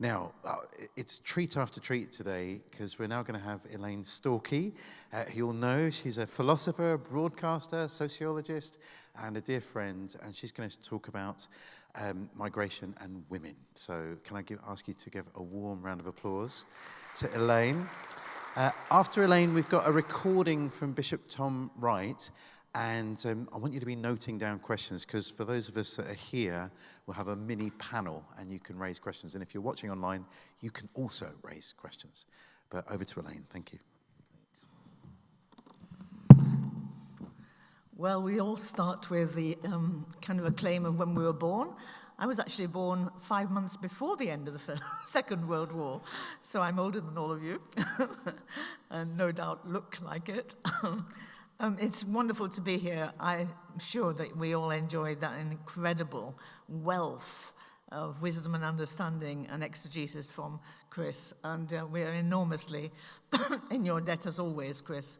Now, it's treat after treat today because we're now going to have Elaine Storkey. You'll know she's a philosopher, broadcaster, sociologist, and a dear friend, and she's going to talk about migration and women. So can I ask you to give a warm round of applause to Elaine. After Elaine, we've got a recording from Bishop Tom Wright, and I want you to be noting down questions because for those of us that are here, we'll have a mini panel and you can raise questions. And if you're watching online, you can also raise questions. But over to Elaine. Thank you. Well, we all start with the kind of a claim of when we were born. I was actually born 5 months before the end of the Second World War, so I'm older than all of you, and no doubt look like it. It's wonderful to be here. I'm sure that we all enjoyed that incredible wealth of wisdom and understanding and exegesis from Chris, and we are enormously in your debt as always, Chris.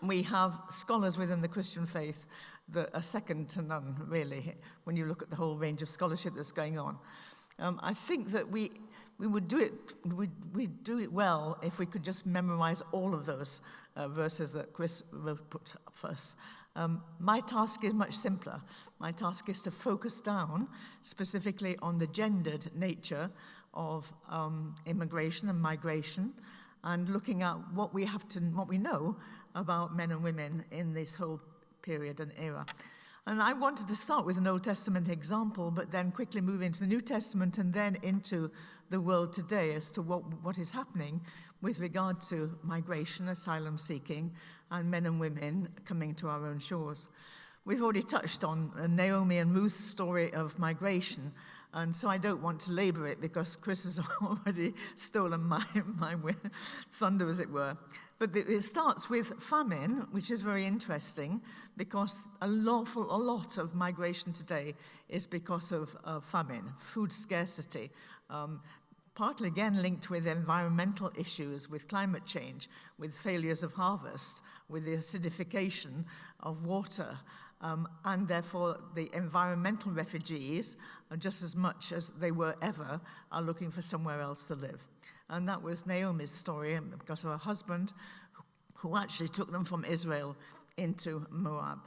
We have scholars within the Christian faith that are second to none, really, when you look at the whole range of scholarship that's going on. I think that we would do it well if we could just memorize all of those verses that Chris will put up for us. My task is much simpler. My task is to focus down specifically on the gendered nature of immigration and migration, and looking at what we know about men and women in this whole period and era. And I wanted to start with an Old Testament example, but then quickly move into the New Testament and then into the world today as to what is happening with regard to migration, asylum seeking, and men and women coming to our own shores. We've already touched on Naomi and Ruth's story of migration, and so I don't want to labor it because Chris has already stolen my thunder, as it were. But it starts with famine, which is very interesting because a lot of migration today is because of famine, food scarcity, partly again linked with environmental issues, with climate change, with failures of harvest, with the acidification of water, and therefore the environmental refugees, just as much as they were ever, are looking for somewhere else to live. And that was Naomi's story because of her husband, who actually took them from Israel into Moab.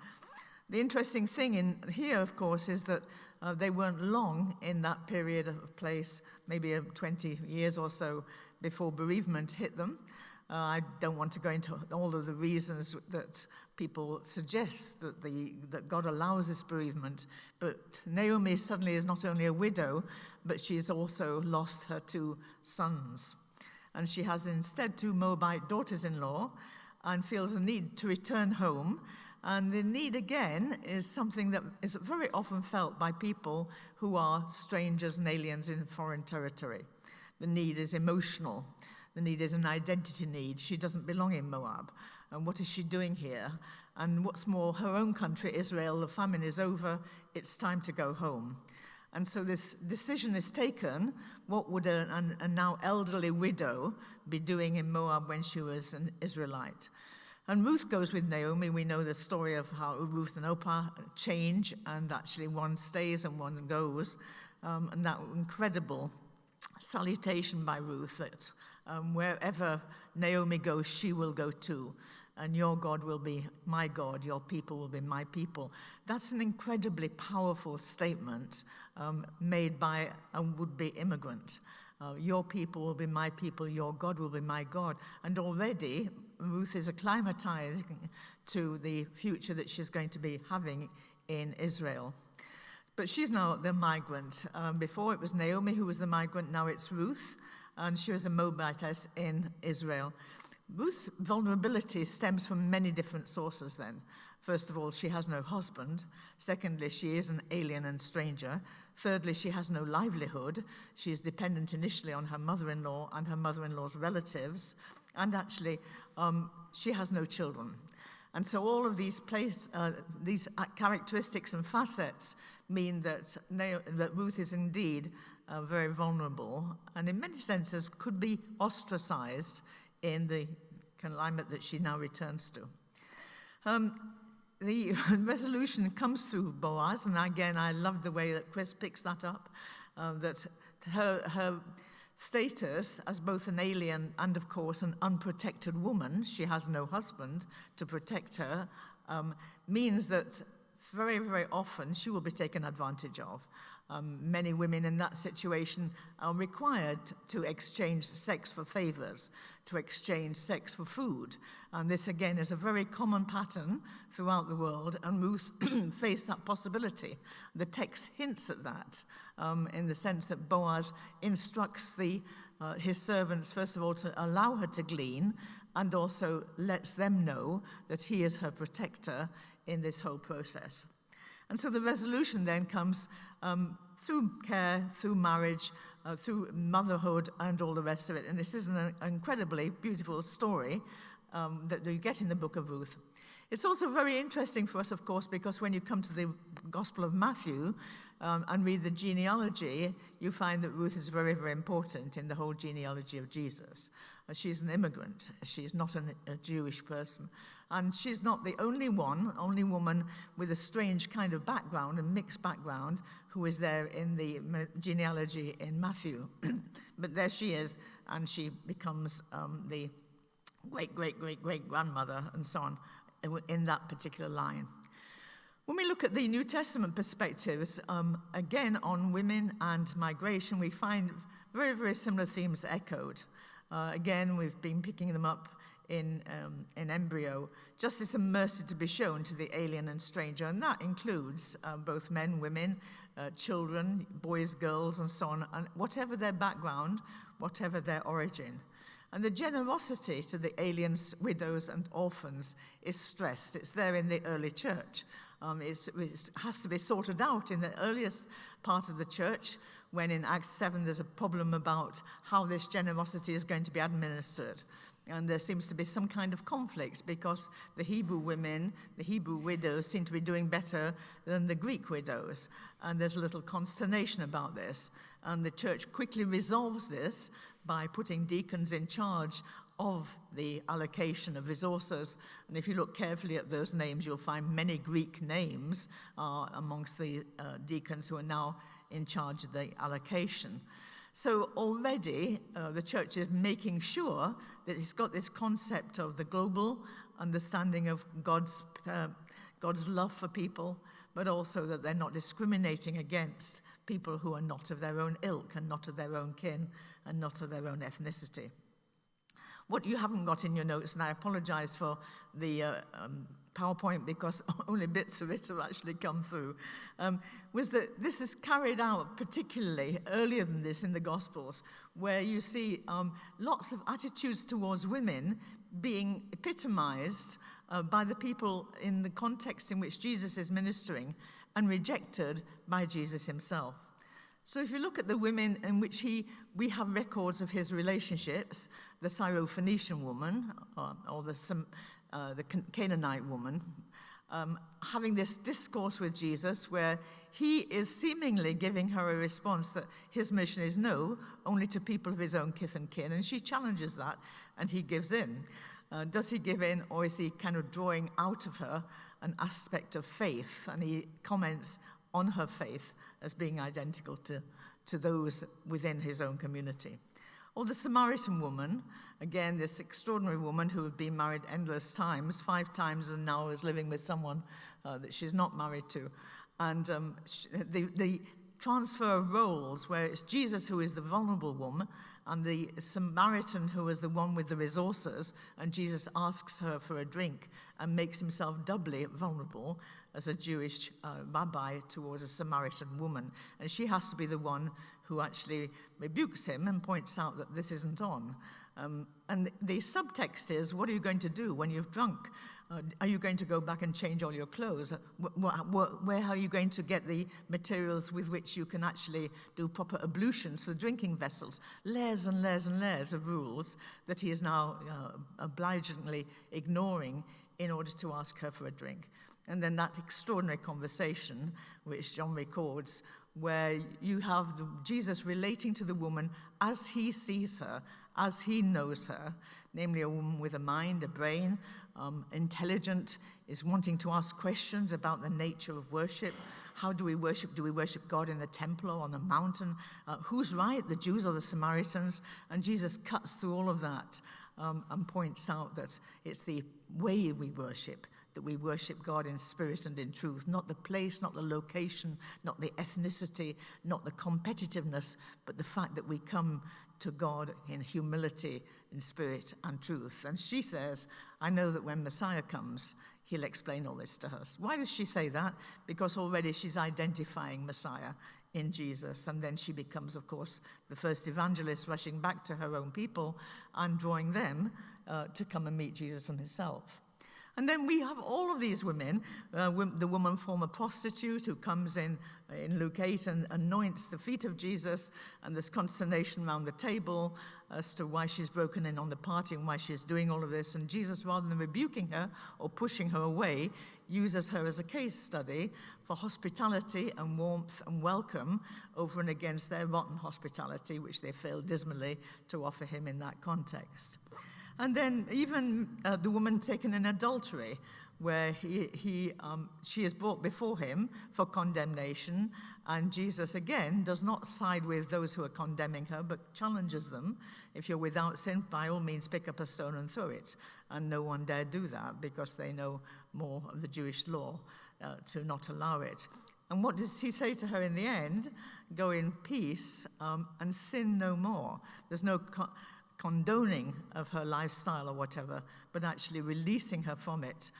The interesting thing in here, of course, is that they weren't long in that period of place, maybe 20 years or so before bereavement hit them. I don't want to go into all of the reasons that people suggest that God allows this bereavement, but Naomi suddenly is not only a widow, but she's also lost her 2 sons. And she has instead 2 Moabite daughters-in-law and feels the need to return home. And the need, again, is something that is very often felt by people who are strangers and aliens in foreign territory. The need is emotional. The need is an identity need. She doesn't belong in Moab. And what is she doing here? And what's more, her own country, Israel, the famine is over. It's time to go home. And so this decision is taken. What would a now elderly widow be doing in Moab when she was an Israelite? And Ruth goes with Naomi. We know the story of how Ruth and Orpah change, and actually one stays and one goes. And that incredible salutation by Ruth that wherever Naomi goes, she will go too. And your God will be my God, your people will be my people. That's an incredibly powerful statement made by a would-be immigrant. Your people will be my people, your God will be my God. And already Ruth is acclimatizing to the future that she's going to be having in Israel. But she's now the migrant. Before it was Naomi who was the migrant, now it's Ruth, and she was a Moabitess in Israel. Ruth's vulnerability stems from many different sources then. First of all, she has no husband. Secondly, she is an alien and stranger. Thirdly, she has no livelihood. She is dependent initially on her mother-in-law and her mother-in-law's relatives. And actually, she has no children. And so all of these characteristics and facets mean that Ruth is indeed very vulnerable and in many senses could be ostracized in the climate that she now returns to. The resolution comes through Boaz, and again, I love the way that Chris picks that up, that her status as both an alien and, of course, an unprotected woman, she has no husband to protect her, means that very, very often she will be taken advantage of. Many women in that situation are required to exchange sex for favors, to exchange sex for food. And this, again, is a very common pattern throughout the world, and Ruth faced that possibility. The text hints at that in the sense that Boaz instructs his servants, first of all, to allow her to glean, and also lets them know that he is her protector in this whole process. And so the resolution then comes through care, through marriage, through motherhood, and all the rest of it. And this is an incredibly beautiful story that you get in the book of Ruth. It's also very interesting for us, of course, because when you come to the Gospel of Matthew and read the genealogy, you find that Ruth is very, very important in the whole genealogy of Jesus. She's an immigrant. She's not a Jewish person. And she's not the only woman with a strange kind of background, a mixed background, who is there in the genealogy in Matthew. But there she is, and she becomes the great-great-great-great-grandmother and so on in that particular line. When we look at the New Testament perspectives, again, on women and migration, we find very, very similar themes echoed. Again, we've been picking them up in embryo. Justice and mercy to be shown to the alien and stranger, and that includes both men, women, children, boys, girls, and so on, and whatever their background, whatever their origin. And the generosity to the aliens, widows, and orphans is stressed. It's there in the early church. It has to be sorted out in the earliest part of the church, when in Acts 7 there's a problem about how this generosity is going to be administered. And there seems to be some kind of conflict because the Hebrew women, the Hebrew widows, seem to be doing better than the Greek widows. And there's a little consternation about this. And the church quickly resolves this by putting deacons in charge of the allocation of resources. And if you look carefully at those names, you'll find many Greek names amongst the deacons who are now in charge of the allocation. So already the church is making sure that it's got this concept of the global understanding of God's love for people, but also that they're not discriminating against people who are not of their own ilk and not of their own kin and not of their own ethnicity. What you haven't got in your notes, and I apologize for the PowerPoint because only bits of it have actually come through, was that this is carried out particularly earlier than this in the Gospels, where you see lots of attitudes towards women being epitomized by the people in the context in which Jesus is ministering and rejected by Jesus himself. So if you look at the women in which we have records of his relationships, the Syrophoenician woman or the Canaanite woman, having this discourse with Jesus where he is seemingly giving her a response that his mission is no, only to people of his own kith and kin, and she challenges that, and he gives in. Does he give in, or is he kind of drawing out of her an aspect of faith? And he comments on her faith as being identical to those within his own community. Or the Samaritan woman, again, this extraordinary woman who had been married endless times, 5 times, and now is living with someone that she's not married to. And the transfer of roles, where it's Jesus who is the vulnerable woman, and the Samaritan who is the one with the resources, and Jesus asks her for a drink and makes himself doubly vulnerable as a Jewish rabbi towards a Samaritan woman. And she has to be the one who actually rebukes him and points out that this isn't on. And the subtext is, what are you going to do when you've drunk? Are you going to go back and change all your clothes? Where are you going to get the materials with which you can actually do proper ablutions for drinking vessels? Layers and layers and layers of rules that he is now obligingly ignoring in order to ask her for a drink. And then that extraordinary conversation, which John records, where you have Jesus relating to the woman as he sees her, as he knows her, namely a woman with a mind, a brain, intelligent, is wanting to ask questions about the nature of worship, How do we worship? Do we worship God in the temple or on the mountain? Who's right, the Jews or the Samaritans? And Jesus cuts through all of that and points out that it's the way we worship, that we worship God in spirit and in truth, not the place, not the location, not the ethnicity, not the competitiveness, but the fact that we come to God in humility, in spirit and truth. And she says, I know that when Messiah comes, he'll explain all this to us. Why does she say that? Because already she's identifying Messiah in Jesus. And then she becomes, of course, the first evangelist, rushing back to her own people and drawing them to come and meet Jesus himself. And then we have all of these women, the woman former prostitute who comes in Luke 8 and anoints the feet of Jesus, and there's consternation around the table as to why she's broken in on the party and why she's doing all of this. And Jesus, rather than rebuking her or pushing her away, uses her as a case study for hospitality and warmth and welcome over and against their rotten hospitality, which they failed dismally to offer him in that context. And then even the woman taken in adultery, where she is brought before him for condemnation, and Jesus again does not side with those who are condemning her, but challenges them. If you're without sin, by all means pick up a stone and throw it. And no one dare do that because they know more of the Jewish law to not allow it. And what does he say to her in the end? Go in peace and sin no more. There's no condoning of her lifestyle or whatever, but actually releasing her from it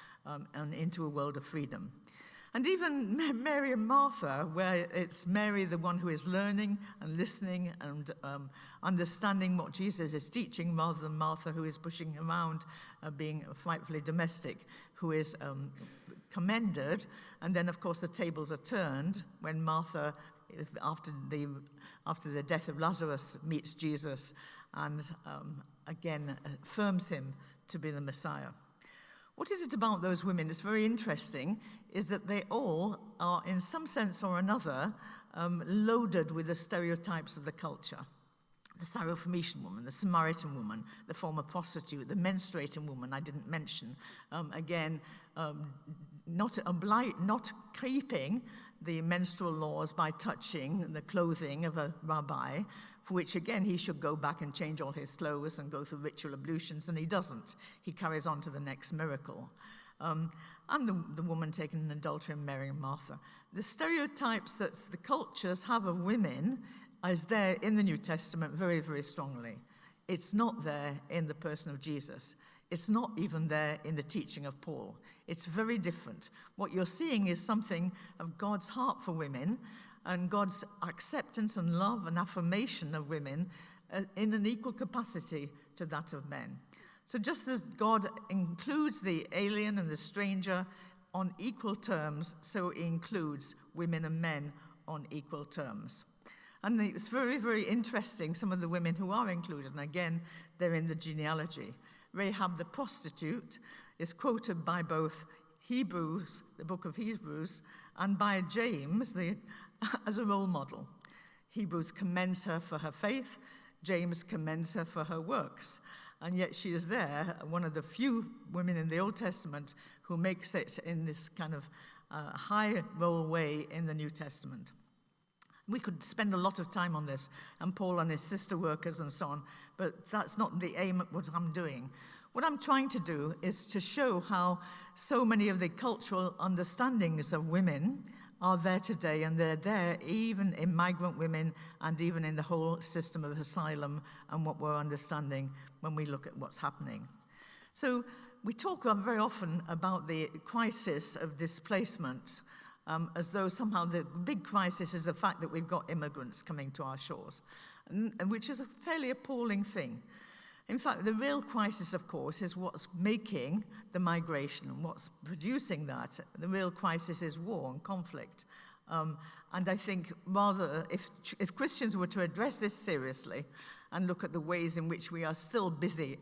and into a world of freedom. And even Mary and Martha, where it's Mary, the one who is learning and listening and understanding what Jesus is teaching, rather than Martha, who is pushing around, being frightfully domestic, who is commended. And then, of course, the tables are turned when Martha, after the death of Lazarus, meets Jesus and again affirms him to be the Messiah. What is it about those women that's very interesting is that they all are, in some sense or another, loaded with the stereotypes of the culture. The Syrophoenician woman, the Samaritan woman, the former prostitute, the menstruating woman I didn't mention. Not keeping the menstrual laws by touching the clothing of a rabbi, for which, again, he should go back and change all his clothes and go through ritual ablutions, and he doesn't. He carries on to the next miracle. And the woman taken in adultery, Mary and Martha. The stereotypes that the cultures have of women is there in the New Testament very, very strongly. It's not there in the person of Jesus. It's not even there in the teaching of Paul. It's very different. What you're seeing is something of God's heart for women, and God's acceptance and love and affirmation of women in an equal capacity to that of men. So just as God includes the alien and the stranger on equal terms, so he includes women and men on equal terms. And it's very, very interesting, some of the women who are included, and again, they're in the genealogy. Rahab the prostitute is quoted by both Hebrews, the book of Hebrews, and by James, as a role model. Hebrews commends her for her faith. James commends her for her works. And yet she is there, one of the few women in the Old Testament who makes it in this kind of high role way in the New Testament. We could spend a lot of time on this, and Paul and his sister workers and so on, but that's not the aim of what I'm doing. What I'm trying to do is to show how so many of the cultural understandings of women are there today, and they're there even in migrant women and even in the whole system of asylum and what we're understanding when we look at what's happening. So we talk very often about the crisis of displacement as though somehow the big crisis is the fact that we've got immigrants coming to our shores, and which is a fairly appalling thing. In fact, the real crisis, of course, is what's making the migration and what's producing that. The real crisis is war and conflict. And I think rather, if Christians were to address this seriously and look at the ways in which we are still busily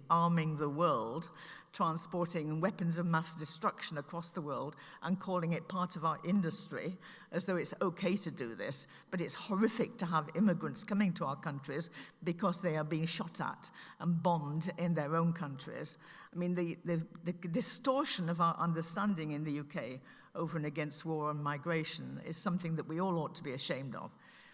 arming the world, transporting weapons of mass destruction across the world and calling it part of our industry as though it's okay to do this, but it's horrific to have immigrants coming to our countries because they are being shot at and bombed in their own countries. I mean, the distortion of our understanding in the UK over and against war and migration is something that we all ought to be ashamed of.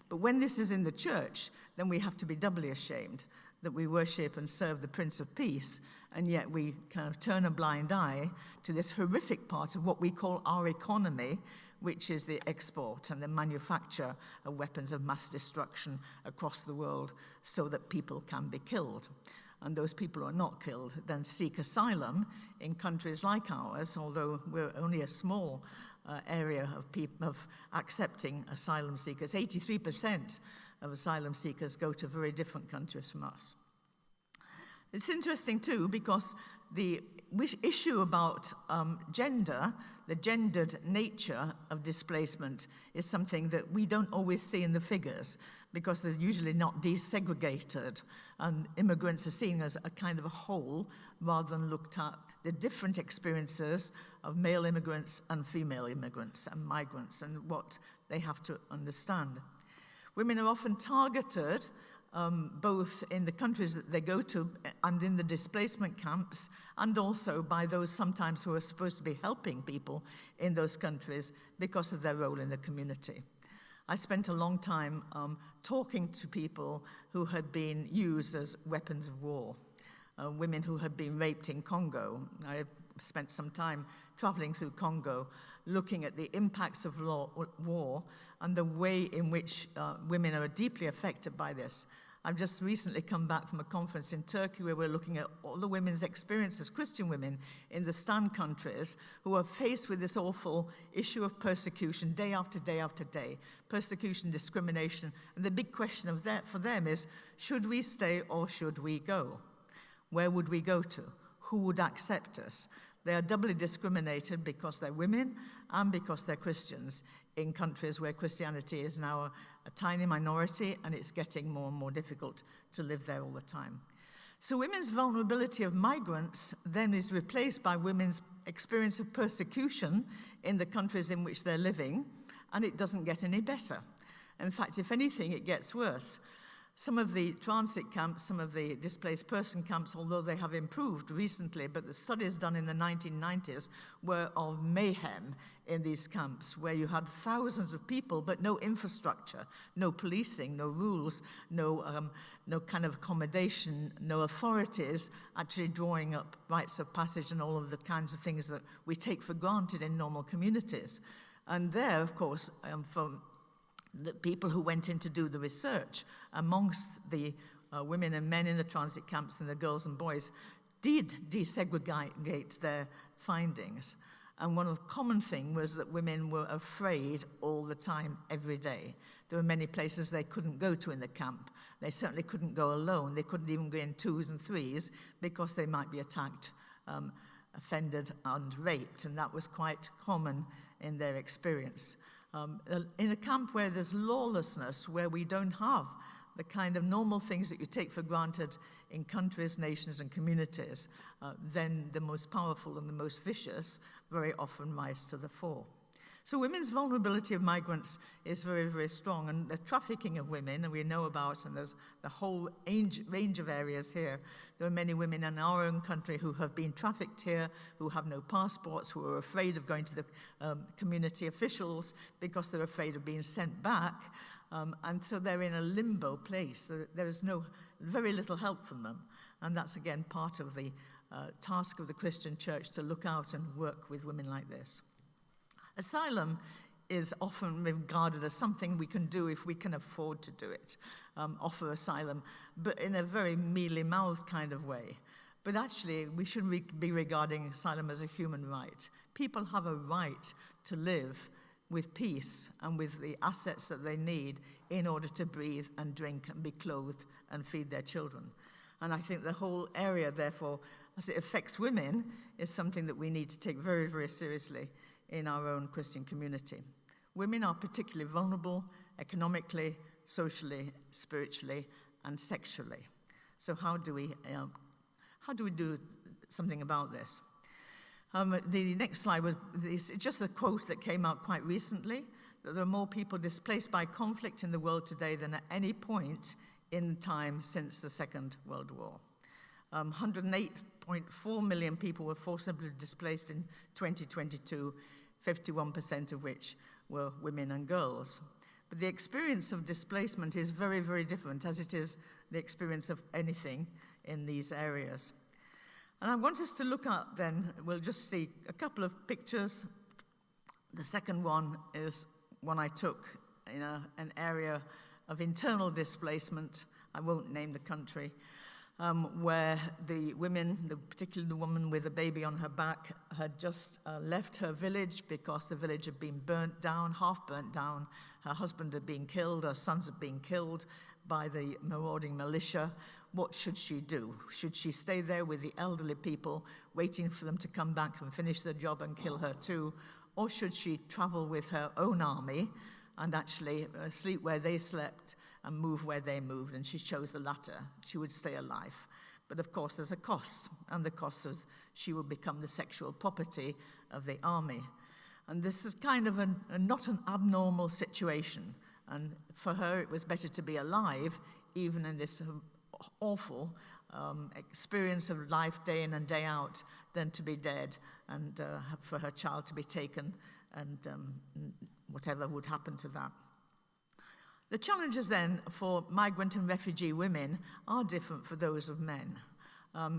But when this is in the church, then we have to be doubly ashamed that we worship and serve the Prince of Peace, and yet we kind of turn a blind eye to this horrific part of what we call our economy, which is the export and the manufacture of weapons of mass destruction across the world so that people can be killed. And those people who are not killed then seek asylum in countries like ours, although we're only a small area of accepting asylum seekers. 83% of asylum seekers go to very different countries from us. It's interesting too because the issue about gender, the gendered nature of displacement, is something that we don't always see in the figures because they're usually not desegregated, and immigrants are seen as a kind of a whole rather than looked at the different experiences of male immigrants and female immigrants and migrants and what they have to understand. Women are often targeted both in the countries that they go to and in the displacement camps, and also by those sometimes who are supposed to be helping people in those countries because of their role in the community. I spent a long time talking to people who had been used as weapons of war, women who had been raped in Congo. I spent some time traveling through Congo, looking at the impacts of war and the way in which women are deeply affected by this. I've just recently come back from a conference in Turkey where we're looking at all the women's experiences, Christian women in the Stan countries who are faced with this awful issue of persecution day after day after day, persecution, discrimination. And the big question of that for them is, should we stay or should we go? Where would we go to? Who would accept us? They are doubly discriminated because they're women and because they're Christians in countries where Christianity is now a tiny minority and it's getting more and more difficult to live there all the time. So women's vulnerability of migrants then is replaced by women's experience of persecution in the countries in which they're living, and it doesn't get any better. In fact, if anything, it gets worse. Some of the transit camps, some of the displaced person camps, although they have improved recently, but the studies done in the 1990s were of mayhem in these camps, where you had thousands of people, but no infrastructure, no policing, no rules, no kind of accommodation, no authorities actually drawing up rites of passage and all of the kinds of things that we take for granted in normal communities. And there, of course, from the people who went in to do the research amongst the women and men in the transit camps and the girls and boys did desegregate their findings. And one of the common things was that women were afraid all the time, every day. There were many places they couldn't go to in the camp. They certainly couldn't go alone. They couldn't even go in twos and threes because they might be attacked, offended, and raped. And that was quite common in their experience. In a camp where there's lawlessness, where we don't have the kind of normal things that you take for granted in countries, nations, and communities, then the most powerful and the most vicious very often rise to the fore. So women's vulnerability of migrants is very, very strong, and the trafficking of women, and we know about, and there's the whole range of areas here. There are many women in our own country who have been trafficked here, who have no passports, who are afraid of going to the community officials because they're afraid of being sent back, and so they're in a limbo place. There is very little help from them, and that's again part of the task of the Christian church to look out and work with women like this. Asylum is often regarded as something we can do if we can afford to do it, offer asylum, but in a very mealy-mouthed kind of way. But actually, we should be regarding asylum as a human right. People have a right to live with peace and with the assets that they need in order to breathe and drink and be clothed and feed their children. And I think the whole area, therefore, as it affects women, is something that we need to take very, very seriously in our own Christian community. Women are particularly vulnerable economically, socially, spiritually, and sexually. So how do we do something about this? The next slide was just a quote that came out quite recently, that there are more people displaced by conflict in the world today than at any point in time since the Second World War. 108.4 million people were forcibly displaced in 2022. 51% of which were women and girls. But the experience of displacement is very, very different, as it is the experience of anything in these areas. And I want us to look at then, we'll just see a couple of pictures. The second one is one I took in an area of internal displacement. I won't name the country, where the women, particularly the woman with a baby on her back, had just left her village because the village had been burnt down, half burnt down. Her husband had been killed, her sons had been killed by the marauding militia. What should she do? Should she stay there with the elderly people, waiting for them to come back and finish their job and kill her too? Or should she travel with her own army and actually sleep where they slept and move where they moved? And she chose the latter. She would stay alive. But of course, there's a cost, and the cost is she would become the sexual property of the army. And this is kind of not an abnormal situation. And for her, it was better to be alive, even in this awful experience of life day in and day out, than to be dead, and for her child to be taken, and whatever would happen to that. The challenges then for migrant and refugee women are different for those of men.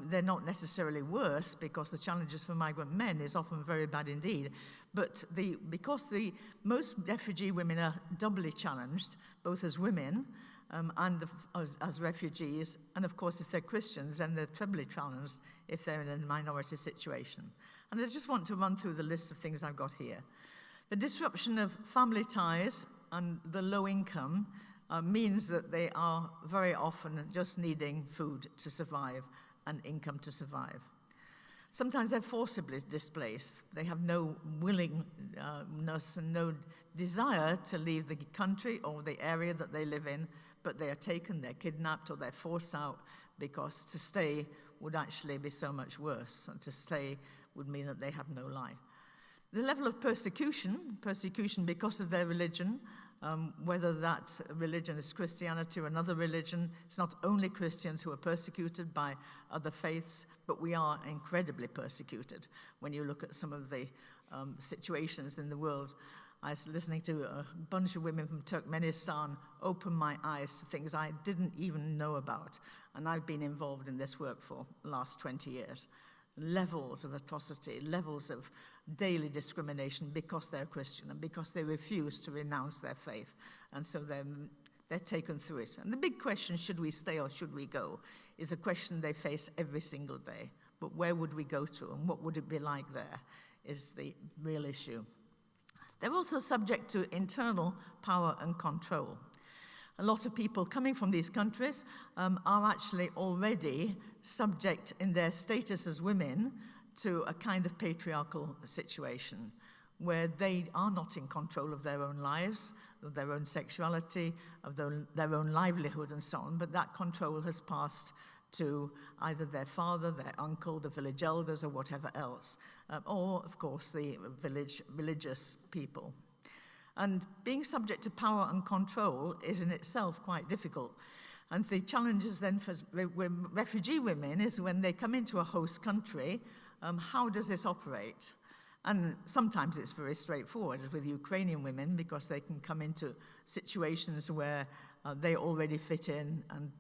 They're not necessarily worse, because the challenges for migrant men is often very bad indeed. But because most refugee women are doubly challenged, both as women and as refugees, and of course if they're Christians, then they're trebly challenged if they're in a minority situation. And I just want to run through the list of things I've got here. The disruption of family ties and the low income means that they are very often just needing food to survive and income to survive. Sometimes they're forcibly displaced. They have no willingness and no desire to leave the country or the area that they live in, but they are taken, they're kidnapped, or they're forced out, because to stay would actually be so much worse, and to stay would mean that they have no life. The level of persecution because of their religion, whether that religion is Christianity or another religion. It's not only Christians who are persecuted by other faiths, but we are incredibly persecuted when you look at some of the situations in the world. I was listening to a bunch of women from Turkmenistan open my eyes to things I didn't even know about, and I've been involved in this work for the last 20 years. Levels of atrocity, levels of daily discrimination because they're Christian and because they refuse to renounce their faith. And so they're taken through it. And the big question, should we stay or should we go, is a question they face every single day. But where would we go to, and what would it be like there, is the real issue. They're also subject to internal power and control. A lot of people coming from these countries are actually already subject in their status as women to a kind of patriarchal situation where they are not in control of their own lives, of their own sexuality, of their own livelihood and so on, but that control has passed to either their father, their uncle, the village elders, or whatever else, or, of course, the village religious people. And being subject to power and control is in itself quite difficult. And the challenges then for refugee women is when they come into a host country, how does this operate? And sometimes it's very straightforward, as with Ukrainian women, because they can come into situations where they already fit in, and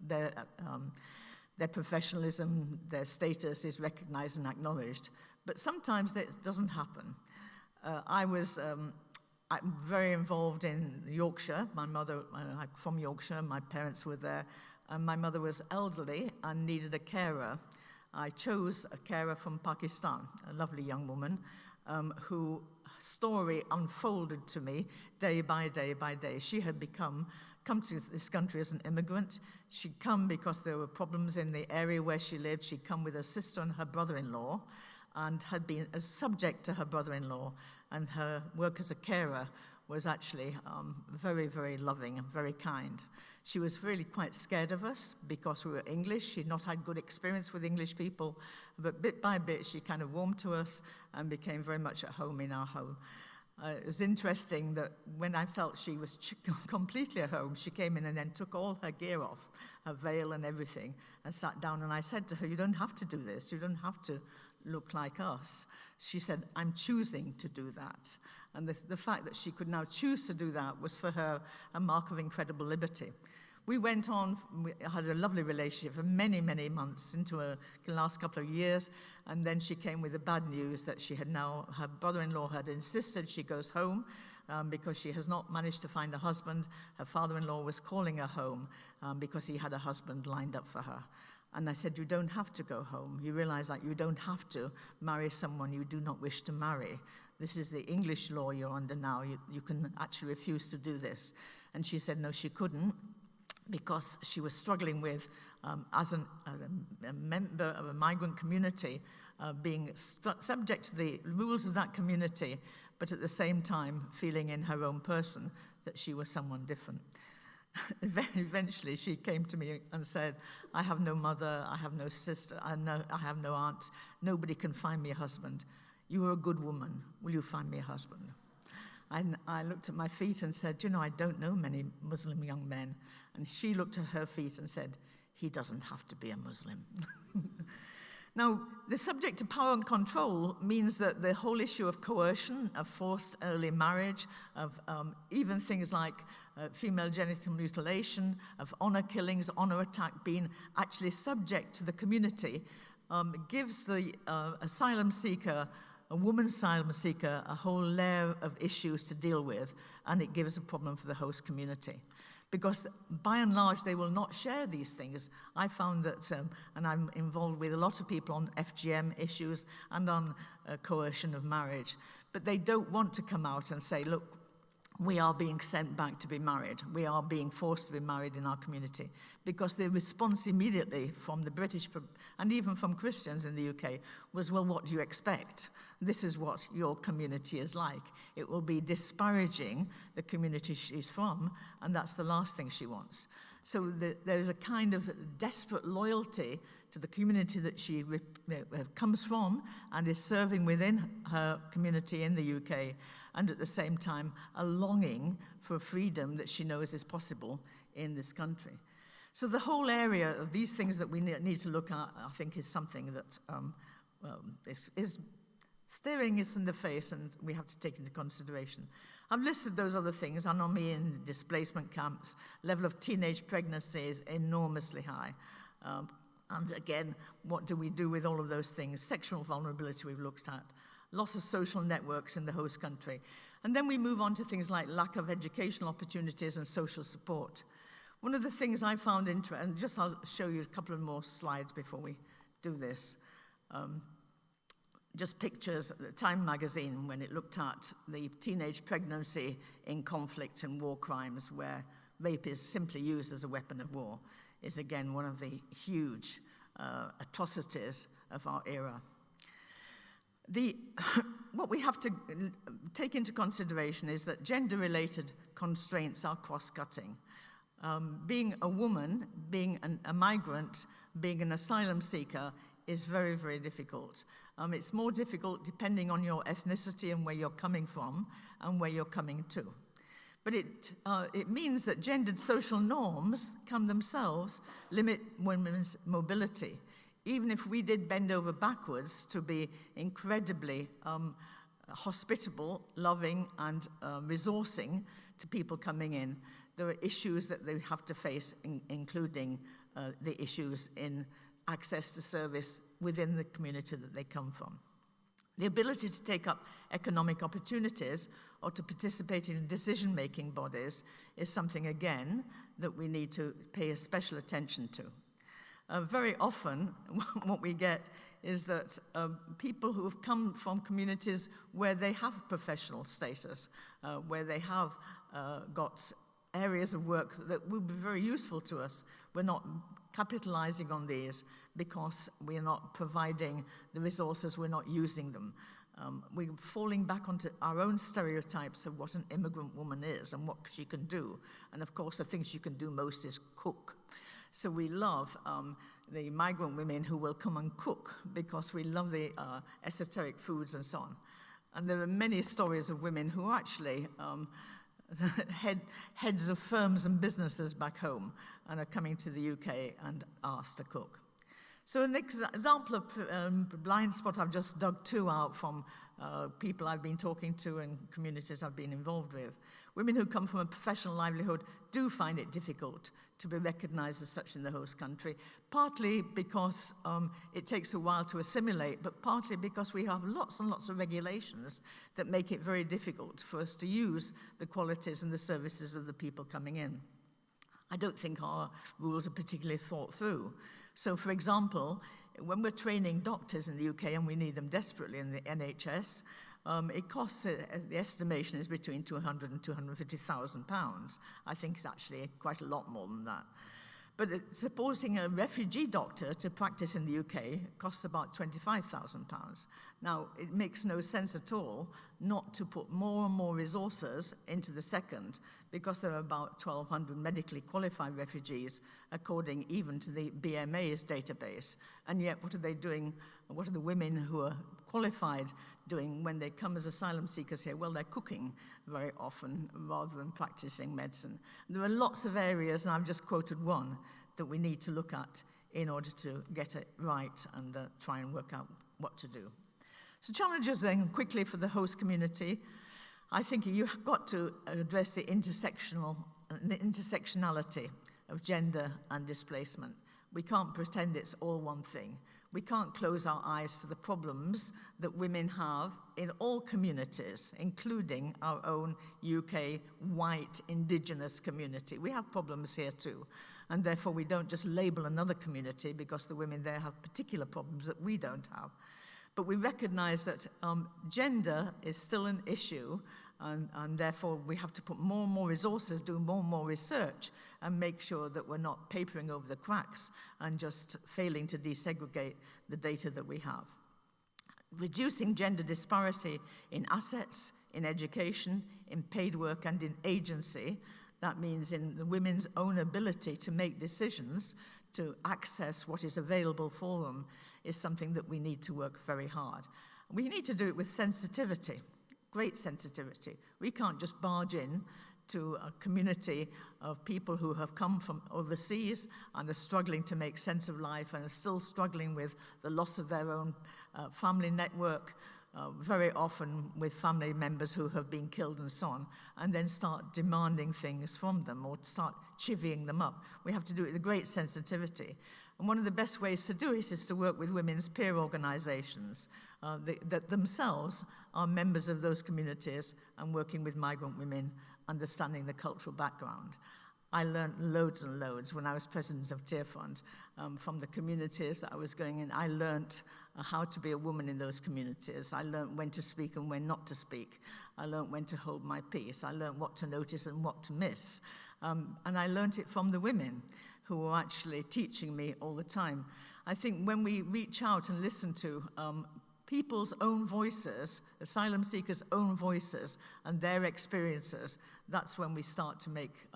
their professionalism, their status is recognized and acknowledged. But sometimes that doesn't happen. I'm very involved in Yorkshire. My mother, I'm from Yorkshire, my parents were there, and my mother was elderly and needed a carer. I chose a carer from Pakistan, a lovely young woman, whose story unfolded to me day by day by day. She had come to this country as an immigrant. She'd come because there were problems in the area where she lived. She'd come with her sister and her brother-in-law, and had been subject to her brother-in-law, and her work as a carer was actually very, very loving and very kind. She was really quite scared of us because we were English. She'd not had good experience with English people, but bit by bit she kind of warmed to us and became very much at home in our home. It was interesting that when I felt she was completely at home, she came in and then took all her gear off, her veil and everything, and sat down, and I said to her, "You don't have to do this. You don't have to look like us. She said, I'm choosing to do that. And the fact that she could now choose to do that was for her a mark of incredible liberty. We went on, we had a lovely relationship for many, many months into the last couple of years, and then she came with the bad news that she had now, her brother-in-law had insisted she goes home because she has not managed to find a husband. Her father-in-law was calling her home because he had a husband lined up for her. And I said, you don't have to go home. You realize that you don't have to marry someone you do not wish to marry. This is the English law you're under now. You can actually refuse to do this. And she said, no, she couldn't, because she was struggling with, as a member of a migrant community, being subject to the rules of that community, but at the same time feeling in her own person that she was someone different. Eventually, she came to me and said, I have no mother, I have no sister, I have no aunt, nobody can find me a husband. You are a good woman, will you find me a husband? And I looked at my feet and said, you know, I don't know many Muslim young men. And she looked at her feet and said, he doesn't have to be a Muslim. Now, the subject of power and control means that the whole issue of coercion, of forced early marriage, of even things like female genital mutilation, of honor killings, honor attack being actually subject to the community, gives the asylum seeker, a woman asylum seeker, a whole layer of issues to deal with, and it gives a problem for the host community. Because by and large, they will not share these things. I found that, and I'm involved with a lot of people on FGM issues and on coercion of marriage, but they don't want to come out and say, look, we are being sent back to be married. We are being forced to be married in our community. Because the response immediately from the British, and even from Christians in the UK, was, well, what do you expect? This is what your community is like. It will be disparaging the community she's from, and that's the last thing she wants. So there's a kind of desperate loyalty to the community that she comes from and is serving within her community in the UK, and at the same time a longing for freedom that she knows is possible in this country. So the whole area of these things that we need to look at, I think, is something that is staring us in the face, and we have to take into consideration. I've listed those other things: anomie in displacement camps, level of teenage pregnancy is enormously high. And again, what do we do with all of those things? Sexual vulnerability we've looked at, loss of social networks in the host country. And then we move on to things like lack of educational opportunities and social support. One of the things I found interesting, and just I'll show you a couple of more slides before we do this. Just pictures at the Time magazine when it looked at the teenage pregnancy in conflict and war crimes, where rape is simply used as a weapon of war, is again one of the huge atrocities of our era. What we have to take into consideration is that gender-related constraints are cross-cutting. Being a woman, being a migrant, being an asylum seeker is very, very difficult. It's more difficult depending on your ethnicity and where you're coming from and where you're coming to. But it means that gendered social norms can themselves limit women's mobility. Even if we did bend over backwards to be incredibly hospitable, loving, and resourcing to people coming in, there are issues that they have to face, including the issues in access to service within the community that they come from. The ability to take up economic opportunities or to participate in decision-making bodies is something, again, that we need to pay a special attention to. Very often, what we get is that people who have come from communities where they have professional status, where they have got areas of work that will be very useful to us, we're not capitalizing on these because we are not providing the resources, we're not using them. We're falling back onto our own stereotypes of what an immigrant woman is and what she can do. And of course, the thing she can do most is cook. So we love the migrant women who will come and cook because we love the esoteric foods and so on. And there are many stories of women who are actually heads of firms and businesses back home and are coming to the UK and asked to cook. So an example of blind spot, I've just dug two out from people I've been talking to and communities I've been involved with. Women who come from a professional livelihood do find it difficult to be recognized as such in the host country, partly because it takes a while to assimilate, but partly because we have lots and lots of regulations that make it very difficult for us to use the qualities and the services of the people coming in. I don't think our rules are particularly thought through. So, for example, when we're training doctors in the UK, and we need them desperately in the NHS, it costs, the estimation is between £200,000 and £250,000. I think it's actually quite a lot more than that. But supposing a refugee doctor to practice in the UK costs about £25,000. Now, it makes no sense at all not to put more and more resources into the second, because there are about 1,200 medically qualified refugees, according even to the BMA's database. And yet, what are they doing? What are the women who are qualified doing when they come as asylum seekers here? Well, they're cooking very often rather than practicing medicine. There are lots of areas, and I've just quoted one, that we need to look at in order to get it right and try and work out what to do. So challenges then, quickly, for the host community. I think you've got to address the intersectionality of gender and displacement. We can't pretend it's all one thing. We can't close our eyes to the problems that women have in all communities, including our own UK white indigenous community. We have problems here too. And therefore, we don't just label another community because the women there have particular problems that we don't have. But we recognize that gender is still an issue, and therefore we have to put more and more resources, do more and more research, and make sure that we're not papering over the cracks and just failing to desegregate the data that we have. Reducing gender disparity in assets, in education, in paid work, and in agency. That means in the women's own ability to make decisions, to access what is available for them, is something that we need to work very hard. We need to do it with sensitivity, great sensitivity. We can't just barge in to a community of people who have come from overseas and are struggling to make sense of life and are still struggling with the loss of their own family network, very often with family members who have been killed and so on, and then start demanding things from them or start chivying them up. We have to do it with great sensitivity. And one of the best ways to do it is to work with women's peer organizations that themselves are members of those communities and working with migrant women, understanding the cultural background. I learned loads and loads when I was president of Tear Fund from the communities that I was going in. I learned how to be a woman in those communities. I learned when to speak and when not to speak. I learned when to hold my peace. I learned what to notice and what to miss. And I learned it from the women who were actually teaching me all the time. I think when we reach out and listen to people's own voices, asylum seekers' own voices and their experiences, that's when we start to make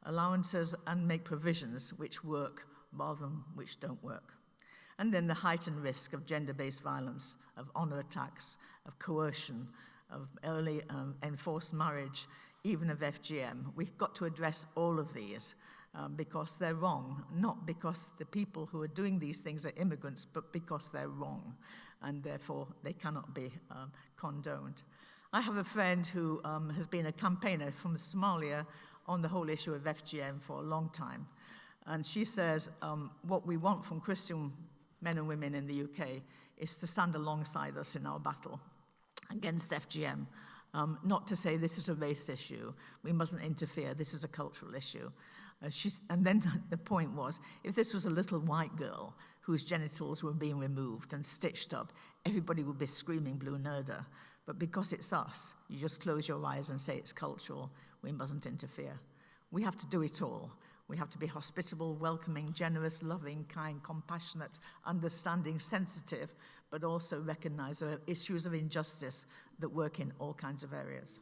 allowances and make provisions which work rather than which don't work. And then the heightened risk of gender-based violence, of honor attacks, of coercion, of early enforced marriage, even of FGM. We've got to address all of these because they're wrong, not because the people who are doing these things are immigrants, but because they're wrong, and therefore they cannot be condoned. I have a friend who has been a campaigner from Somalia on the whole issue of FGM for a long time. And she says what we want from Christian men and women in the UK is to stand alongside us in our battle against FGM. Not to say this is a race issue, we mustn't interfere, this is a cultural issue. And then the point was, if this was a little white girl whose genitals were being removed and stitched up, everybody would be screaming blue murder. But because it's us, you just close your eyes and say it's cultural, we mustn't interfere. We have to do it all. We have to be hospitable, welcoming, generous, loving, kind, compassionate, understanding, sensitive, but also recognize there are issues of injustice that work in all kinds of areas.